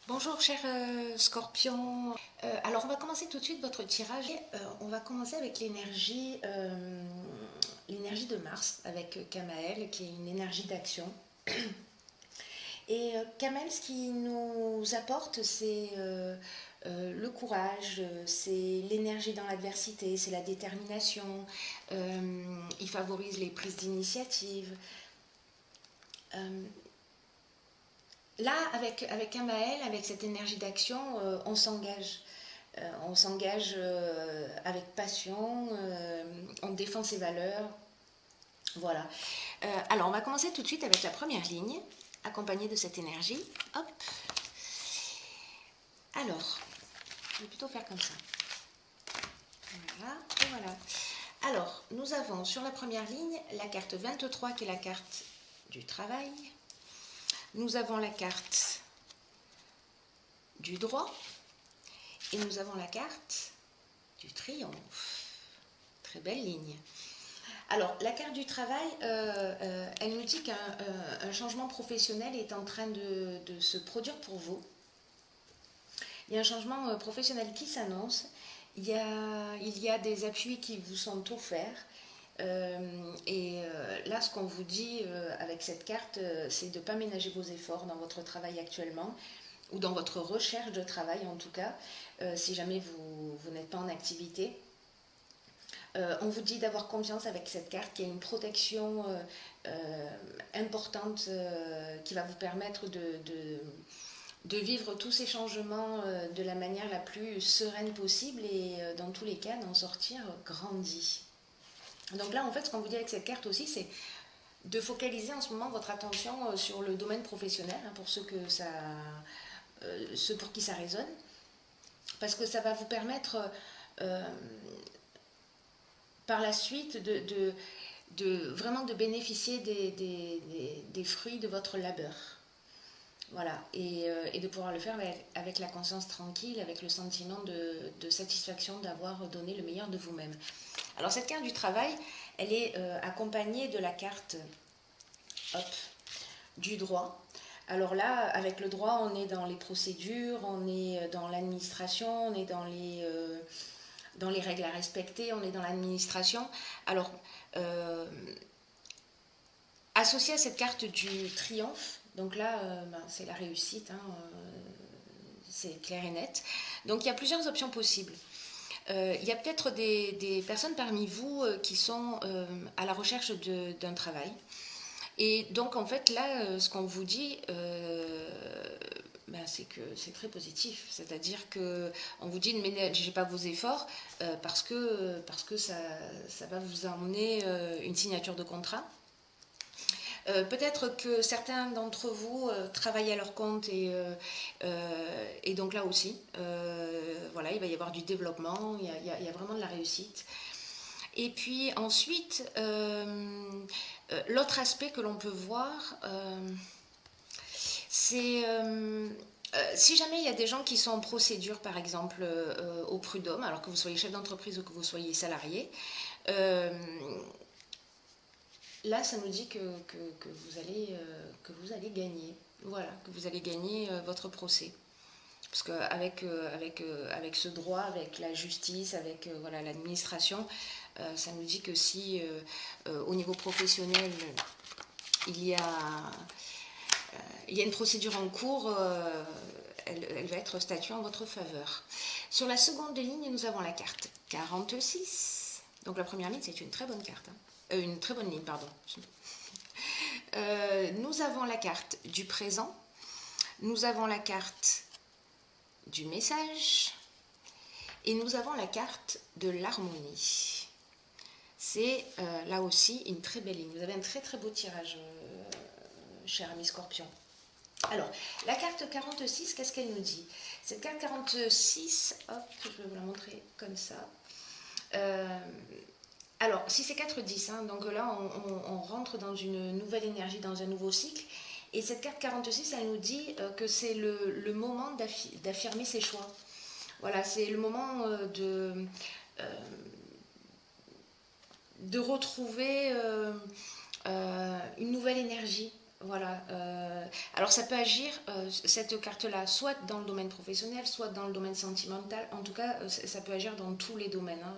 Bonjour cher Scorpion. Alors on va commencer tout de suite votre tirage. On va commencer avec l'énergie de Mars avec Kamael qui est une énergie d'action. Et Kamael, ce qui nous apporte, c'est le courage, c'est l'énergie dans l'adversité, c'est la détermination. Il favorise les prises d'initiative. Euh, Là, avec Kamael, avec cette énergie d'action, on s'engage. On s'engage avec passion, on défend ses valeurs. Voilà. Alors, on va commencer tout de suite avec la première ligne, accompagnée de cette énergie. Hop. Alors, je vais plutôt faire comme ça. Voilà, et voilà. Alors, nous avons sur la première ligne la carte 23 qui est la carte du travail. Nous avons la carte du droit. Et nous avons la carte du triomphe. Très belle ligne. Alors, la carte du travail, elle nous dit qu'un changement professionnel est en train de se produire pour vous. Il y a un changement professionnel qui s'annonce. Il y a des appuis qui vous sont offerts. Là, ce qu'on vous dit avec cette carte, c'est de ne pas ménager vos efforts dans votre travail actuellement ou dans votre recherche de travail en tout cas, si jamais vous n'êtes pas en activité. On vous dit d'avoir confiance avec cette carte, qu'il y a une protection importante qui va vous permettre de vivre tous ces changements de la manière la plus sereine possible et dans tous les cas d'en sortir grandi. Donc là, en fait, ce qu'on vous dit avec cette carte aussi, c'est de focaliser en ce moment votre attention sur le domaine professionnel, hein, pour ceux pour qui ça résonne, parce que ça va vous permettre euh, par la suite vraiment de bénéficier des fruits de votre labeur. Voilà, et de pouvoir le faire avec la conscience tranquille, avec le sentiment de satisfaction d'avoir donné le meilleur de vous-même. Alors cette carte du travail, elle est accompagnée de la carte hop, du droit. Alors là, avec le droit, on est dans les procédures, on est dans l'administration, on est dans les règles à respecter, on est dans l'administration. Alors, associé à cette carte du triomphe, donc là, c'est la réussite, hein, c'est clair et net. Donc il y a plusieurs options possibles. Il y a peut-être des personnes parmi vous qui sont à la recherche d'un travail. Et donc en fait là, ce qu'on vous dit, c'est que c'est très positif. C'est-à-dire qu'on vous dit ne ménagez pas vos efforts parce que ça va vous emmener une signature de contrat. Peut-être que certains d'entre vous travaillent à leur compte et donc là aussi, voilà, il va y avoir du développement, il y a vraiment de la réussite. Et puis ensuite, l'autre aspect que l'on peut voir, c'est si jamais il y a des gens qui sont en procédure, par exemple, au prud'homme, alors que vous soyez chef d'entreprise ou que vous soyez salarié, euh, là, ça nous dit que vous allez gagner. Voilà, que vous allez gagner votre procès. Parce qu'avec ce droit, avec la justice, avec voilà, l'administration, ça nous dit que si au niveau professionnel, il y a, il y a une procédure en cours, elle va être statuée en votre faveur. Sur la seconde ligne, nous avons la carte 46. Donc la première ligne, c'est une très bonne carte. Une très bonne ligne, pardon. Nous avons la carte du présent. Nous avons la carte du message. Et nous avons la carte de l'harmonie. C'est là aussi une très belle ligne. Vous avez un très très beau tirage, cher ami Scorpion. Alors, la carte 46, qu'est-ce qu'elle nous dit? Cette carte 46, hop, je vais vous la montrer comme ça. Alors, si c'est 4-10, hein, donc là, on rentre dans une nouvelle énergie, dans un nouveau cycle. Et cette carte 46, elle nous dit que c'est le moment d'affirmer ses choix. Voilà, c'est le moment de retrouver une nouvelle énergie. Voilà. Alors ça peut agir, cette carte-là, soit dans le domaine professionnel, soit dans le domaine sentimental. En tout cas, ça peut agir dans tous les domaines, hein.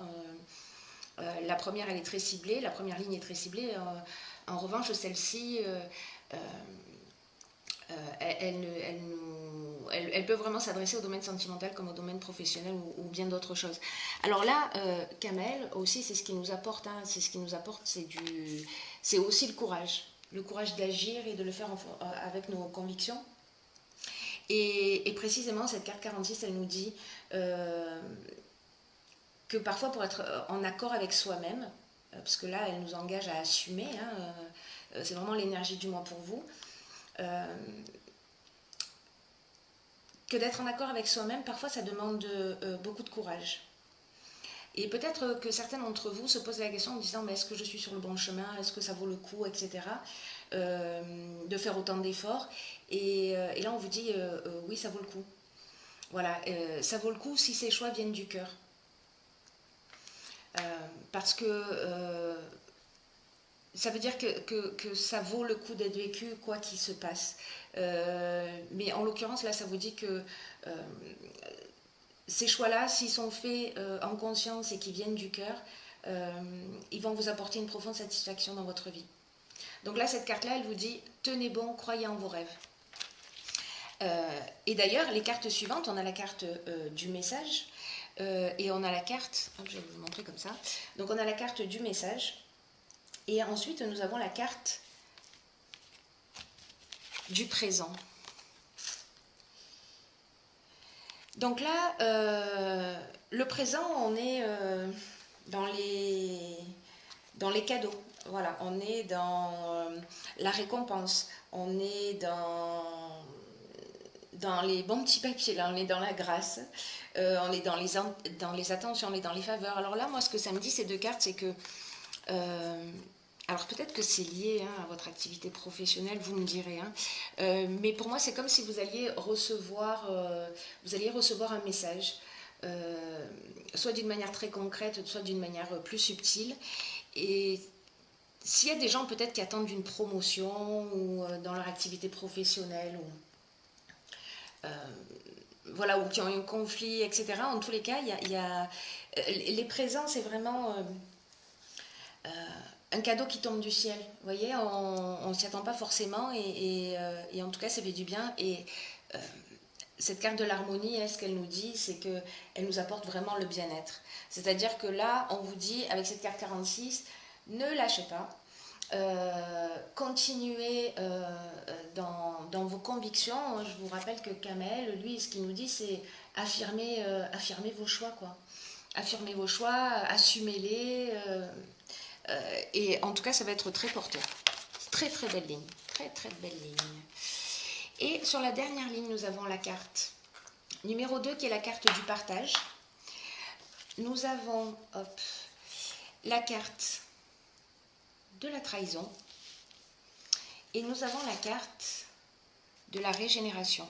La première, elle est très ciblée, la première ligne est très ciblée. En revanche, celle-ci, elle peut vraiment s'adresser au domaine sentimental comme au domaine professionnel ou bien d'autres choses. Alors là, Kamel aussi, c'est ce qui nous apporte, hein, c'est ce qui nous apporte, c'est aussi le courage d'agir et de le faire avec nos convictions. Et précisément, cette carte 46, elle nous dit que parfois, pour être en accord avec soi-même, parce que là, elle nous engage à assumer, hein, c'est vraiment l'énergie du moi pour vous, que d'être en accord avec soi-même, parfois ça demande beaucoup de courage. Et peut-être que certains d'entre vous se posent la question en disant mais est-ce que je suis sur le bon chemin, est-ce que ça vaut le coup, etc. De faire autant d'efforts. Et là on vous dit oui, ça vaut le coup. Voilà, ça vaut le coup si ces choix viennent du cœur. Parce que ça veut dire que ça vaut le coup d'être vécu quoi qu'il se passe. Mais en l'occurrence, là, ça vous dit que ces choix-là, s'ils sont faits en conscience et qui viennent du cœur, ils vont vous apporter une profonde satisfaction dans votre vie. Donc là, cette carte-là, elle vous dit « Tenez bon, croyez en vos rêves ». Et d'ailleurs, les cartes suivantes, on a la carte du message et on a la carte, je vais vous montrer comme ça, donc on a la carte du message et ensuite nous avons la carte du présent. Donc là, le présent, on est dans les cadeaux. Voilà, on est dans la récompense, on est dans les bons petits papiers, là, on est dans la grâce, on est dans les attentions, on est dans les faveurs. Alors là, moi, ce que ça me dit, ces deux cartes, c'est que alors peut-être que c'est lié hein, à votre activité professionnelle, vous me direz. Hein. Mais pour moi, c'est comme si vous alliez recevoir un message, soit d'une manière très concrète, soit d'une manière plus subtile. Et s'il y a des gens peut-être qui attendent une promotion ou dans leur activité professionnelle, ou, voilà, ou qui ont eu un conflit, etc. En tous les cas, les présents, c'est vraiment un cadeau qui tombe du ciel. Vous voyez, on ne s'y attend pas forcément et en tout cas, ça fait du bien. Et cette carte de l'harmonie, ce qu'elle nous dit, c'est qu'elle nous apporte vraiment le bien-être. C'est-à-dire que là, on vous dit, avec cette carte 46, ne lâchez pas. Continuez dans vos convictions. Je vous rappelle que Kamel, lui, ce qu'il nous dit, c'est affirmer vos choix, quoi. Affirmez vos choix, assumez-les. Et en tout cas, ça va être très porteur. Très très belle ligne. Très très belle ligne. Et sur la dernière ligne, nous avons la carte numéro 2 qui est la carte du partage. Nous avons la carte de la trahison. Et nous avons la carte de la régénération.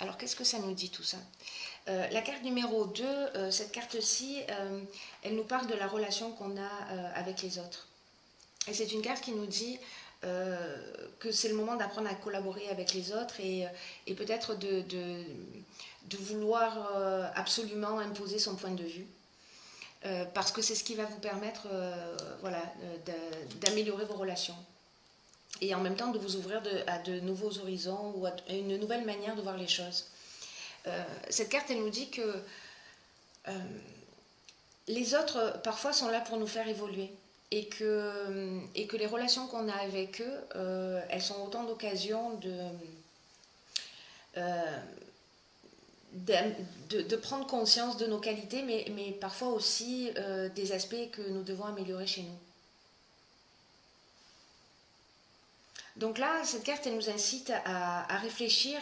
Alors, qu'est-ce que ça nous dit tout ça? La carte numéro 2, cette carte-ci, elle nous parle de la relation qu'on a avec les autres. Et c'est une carte qui nous dit que c'est le moment d'apprendre à collaborer avec les autres et peut-être de vouloir absolument imposer son point de vue. Parce que c'est ce qui va vous permettre voilà, d'améliorer vos relations. Et en même temps de vous ouvrir à de nouveaux horizons ou à une nouvelle manière de voir les choses. Cette carte, elle nous dit que les autres, parfois, sont là pour nous faire évoluer. Et que les relations qu'on a avec eux, elles sont autant d'occasions de prendre conscience de nos qualités, mais parfois aussi des aspects que nous devons améliorer chez nous. Donc là, cette carte, elle nous incite à réfléchir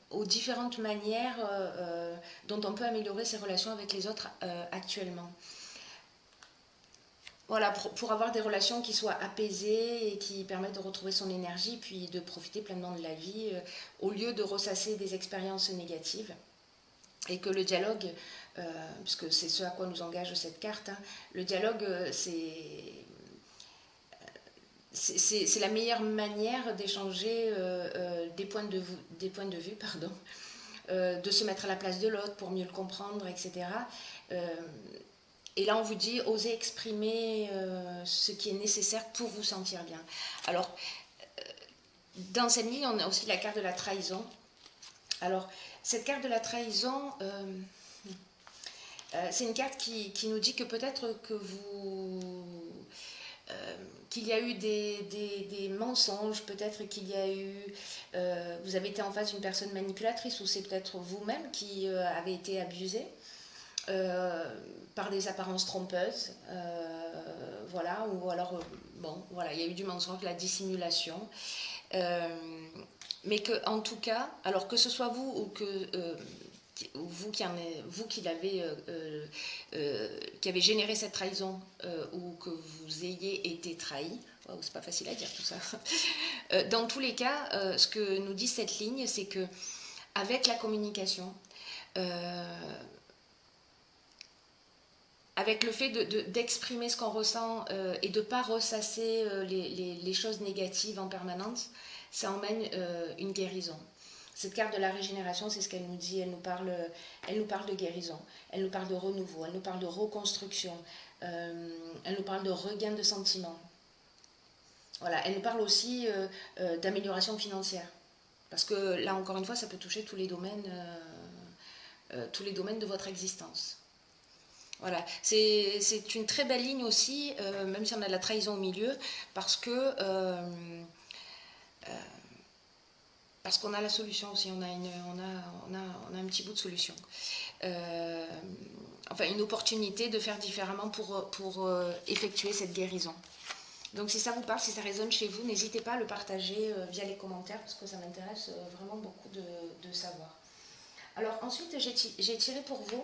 aux différentes manières dont on peut améliorer ses relations avec les autres actuellement. Voilà, pour avoir des relations qui soient apaisées et qui permettent de retrouver son énergie, puis de profiter pleinement de la vie, au lieu de ressasser des expériences négatives. Et que le dialogue, puisque c'est ce à quoi nous engage cette carte, hein, le dialogue, c'est la meilleure manière d'échanger des points de vue, pardon, de se mettre à la place de l'autre pour mieux le comprendre, etc. Et là, on vous dit, osez exprimer ce qui est nécessaire pour vous sentir bien. Alors, dans cette ligne, on a aussi la carte de la trahison. Alors, cette carte de la trahison, c'est une carte qui nous dit que peut-être que qu'il y a eu des mensonges, peut-être qu'il y a eu, vous avez été en face d'une personne manipulatrice, ou c'est peut-être vous-même qui avez été abusé par des apparences trompeuses, voilà, ou alors, bon, voilà, il y a eu du mensonge, de la dissimulation, mais que, en tout cas, alors que ce soit vous ou que vous qui avez généré cette trahison, ou que vous ayez été trahi, wow, c'est pas facile à dire tout ça. Dans tous les cas, ce que nous dit cette ligne, c'est que avec la communication, avec le fait d'exprimer ce qu'on ressent et de ne pas ressasser les choses négatives en permanence, ça emmène une guérison. Cette carte de la régénération, c'est ce qu'elle nous dit, elle nous parle de guérison, elle nous parle de renouveau, elle nous parle de reconstruction, elle nous parle de regain de sentiments. Voilà, elle nous parle aussi d'amélioration financière. Parce que là, encore une fois, ça peut toucher tous les domaines de votre existence. Voilà, c'est une très belle ligne aussi, même si on a de la trahison au milieu, parce qu'on a la solution aussi, on a un petit bout de solution. Enfin, une opportunité de faire différemment pour effectuer cette guérison. Donc si ça vous parle, si ça résonne chez vous, n'hésitez pas à le partager via les commentaires, parce que ça m'intéresse vraiment beaucoup de savoir. Alors ensuite, j'ai tiré pour vous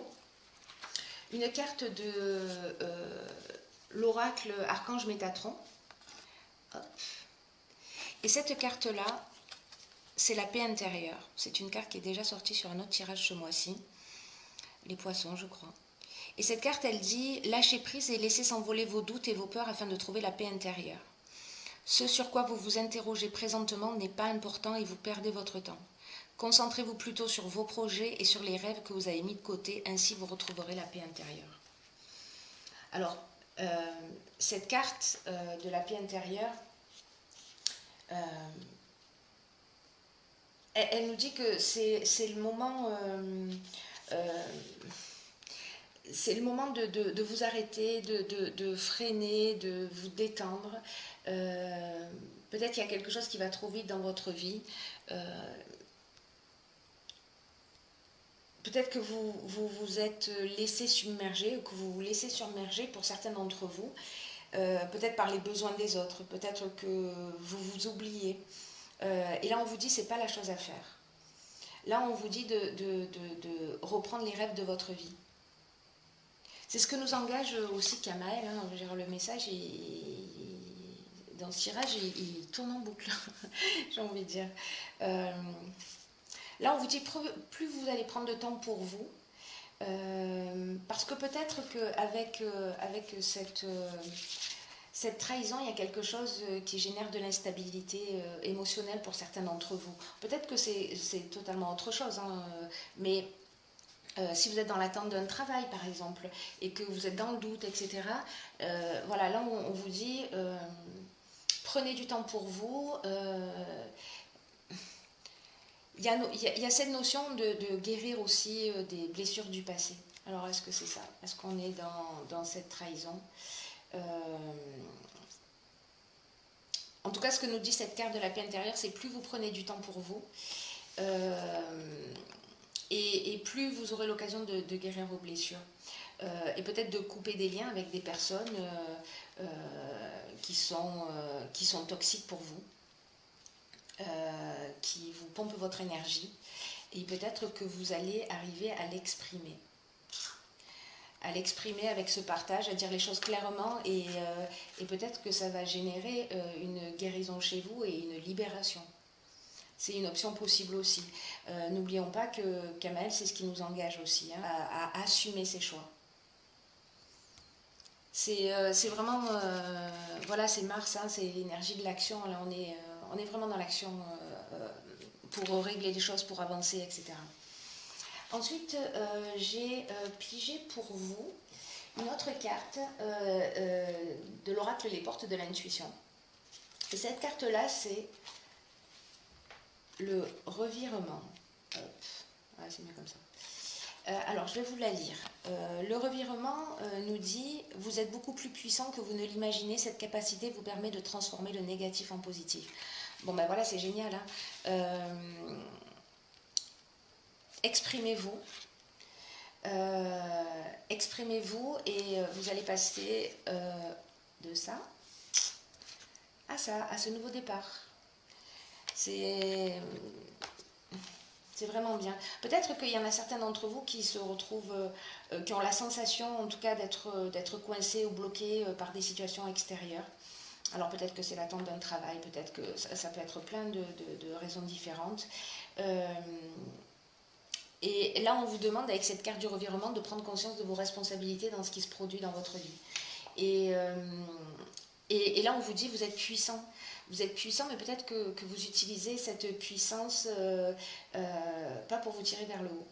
une carte de l'oracle Archange Métatron. Hop. Et cette carte-là, c'est la paix intérieure. C'est une carte qui est déjà sortie sur un autre tirage ce mois-ci. Les poissons, je crois. Et cette carte, elle dit « Lâchez prise et laissez s'envoler vos doutes et vos peurs afin de trouver la paix intérieure. Ce sur quoi vous vous interrogez présentement n'est pas important et vous perdez votre temps. Concentrez-vous plutôt sur vos projets et sur les rêves que vous avez mis de côté, ainsi vous retrouverez la paix intérieure. » Alors, cette carte de la paix intérieure, elle nous dit que c'est le moment, de vous arrêter, de freiner, de vous détendre. Peut-être qu'il y a quelque chose qui va trop vite dans votre vie. Peut-être que vous vous êtes laissé submerger, ou que vous vous laissez submerger pour certains d'entre vous, peut-être par les besoins des autres, peut-être que vous vous oubliez. Et là, on vous dit, c'est pas la chose à faire. Là, on vous dit de reprendre les rêves de votre vie. C'est ce que nous engage aussi Kamael, hein, le message, dans ce tirage, il tourne en boucle, j'ai envie de dire. Là, on vous dit, plus vous allez prendre de temps pour vous, parce que peut-être qu'avec cette trahison, il y a quelque chose qui génère de l'instabilité émotionnelle pour certains d'entre vous. Peut-être que c'est totalement autre chose, hein, mais si vous êtes dans l'attente d'un travail, par exemple, et que vous êtes dans le doute, etc., voilà, là, on vous dit, prenez du temps pour vous. Il y a cette notion de guérir aussi des blessures du passé. Alors, est-ce que c'est ça? Est-ce qu'on est dans cette trahison? En tout cas, ce que nous dit cette carte de la paix intérieure, c'est plus vous prenez du temps pour vous, et plus vous aurez l'occasion de guérir vos blessures. Et peut-être de couper des liens avec des personnes qui sont toxiques pour vous, qui vous pompent votre énergie, et peut-être que vous allez arriver à l'exprimer. À l'exprimer avec ce partage, à dire les choses clairement, et peut-être que ça va générer une guérison chez vous et une libération. C'est une option possible aussi. N'oublions pas que Kamael, c'est ce qui nous engage aussi, hein, à assumer ses choix. C'est vraiment, voilà, c'est Mars, hein, c'est l'énergie de l'action. Là, on est vraiment dans l'action pour régler les choses, pour avancer, etc. Ensuite, j'ai pigé pour vous une autre carte de l'oracle Les Portes de l'Intuition. Et cette carte-là, c'est le revirement. Hop. Ouais, c'est mieux comme ça. Alors, je vais vous la lire. Le revirement nous dit « Vous êtes beaucoup plus puissant que vous ne l'imaginez. Cette capacité vous permet de transformer le négatif en positif. » Bon, ben voilà, c'est génial. Hein. Exprimez-vous. Exprimez-vous et vous allez passer de ça à ça, à ce nouveau départ. C'est vraiment bien. Peut-être qu'il y en a certains d'entre vous qui se retrouvent, qui ont la sensation en tout cas d'être coincés ou bloqués par des situations extérieures. Alors peut-être que c'est l'attente d'un travail, peut-être que ça peut être plein de raisons différentes. Et là, on vous demande, avec cette carte du revirement, de prendre conscience de vos responsabilités dans ce qui se produit dans votre vie. Et là, on vous dit, vous êtes puissant. Vous êtes puissant, mais peut-être que vous utilisez cette puissance pas pour vous tirer vers le haut.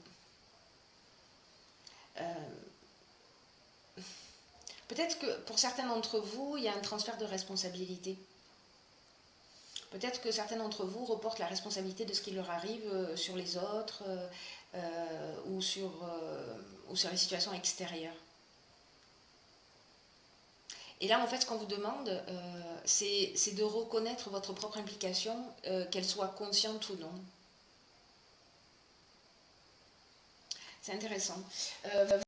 Peut-être que pour certains d'entre vous, il y a un transfert de responsabilité. Peut-être que certains d'entre vous reportent la responsabilité de ce qui leur arrive sur les autres ou sur les situations extérieures. Et là, en fait, ce qu'on vous demande, c'est de reconnaître votre propre implication, qu'elle soit consciente ou non. C'est intéressant.